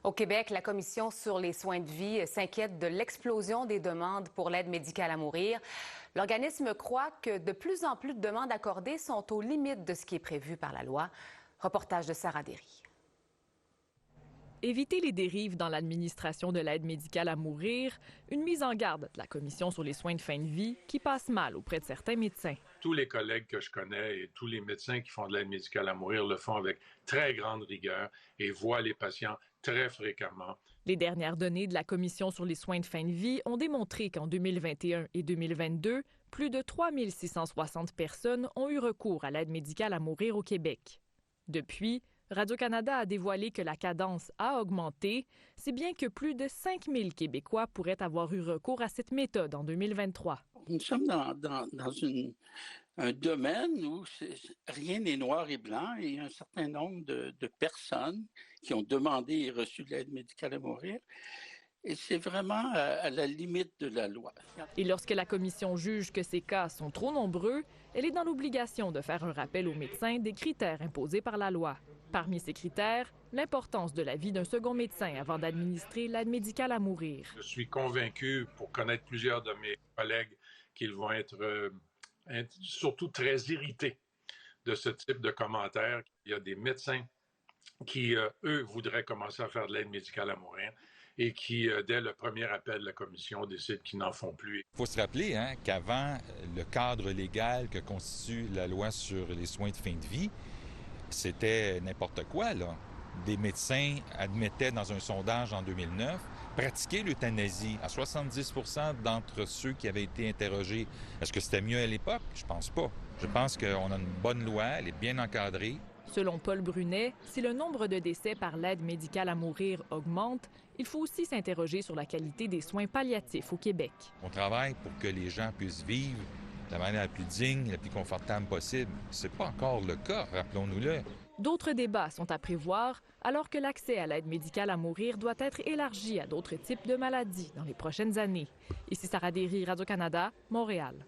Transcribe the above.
Au Québec, la Commission sur les soins de vie s'inquiète de l'explosion des demandes pour l'aide médicale à mourir. L'organisme croit que de plus en plus de demandes accordées sont aux limites de ce qui est prévu par la loi. Reportage de Sarah Derry. Éviter les dérives dans l'administration de l'aide médicale à mourir, une mise en garde de la Commission sur les soins de fin de vie qui passe mal auprès de certains médecins. Tous les collègues que je connais et tous les médecins qui font de l'aide médicale à mourir le font avec très grande rigueur et voient les patients très fréquemment. Les dernières données de la Commission sur les soins de fin de vie ont démontré qu'en 2021 et 2022, plus de 3 660 personnes ont eu recours à l'aide médicale à mourir au Québec. Depuis, Radio-Canada a dévoilé que la cadence a augmenté, si bien que plus de 5 000 Québécois pourraient avoir eu recours à cette méthode en 2023. Nous sommes dans un domaine où rien n'est noir et blanc et il y a un certain nombre de personnes qui ont demandé et reçu de l'aide médicale à mourir. Et c'est vraiment à la limite de la loi. Et lorsque la Commission juge que ces cas sont trop nombreux, elle est dans l'obligation de faire un rappel aux médecins des critères imposés par la loi. Parmi ces critères, l'importance de l'avis d'un second médecin avant d'administrer l'aide médicale à mourir. Je suis convaincu, pour connaître plusieurs de mes collègues, qu'ils vont être surtout très irrités de ce type de commentaires. Il y a des médecins qui, eux, voudraient commencer à faire de l'aide médicale à mourir et qui, dès le premier appel de la Commission, décident qu'ils n'en font plus. Il faut se rappeler qu'avant, le cadre légal que constitue la loi sur les soins de fin de vie, c'était n'importe quoi, là. Des médecins admettaient dans un sondage en 2009 pratiquer l'euthanasie à 70 % d'entre ceux qui avaient été interrogés. Est-ce que c'était mieux à l'époque? Je pense pas. Je pense qu'on a une bonne loi, elle est bien encadrée. Selon Paul Brunet, si le nombre de décès par l'aide médicale à mourir augmente, il faut aussi s'interroger sur la qualité des soins palliatifs au Québec. On travaille pour que les gens puissent vivre de la manière la plus digne, la plus confortable possible. C'est pas encore le cas, rappelons-nous-le. D'autres débats sont à prévoir, alors que l'accès à l'aide médicale à mourir doit être élargi à d'autres types de maladies dans les prochaines années. Ici Sarah Derry, Radio-Canada, Montréal.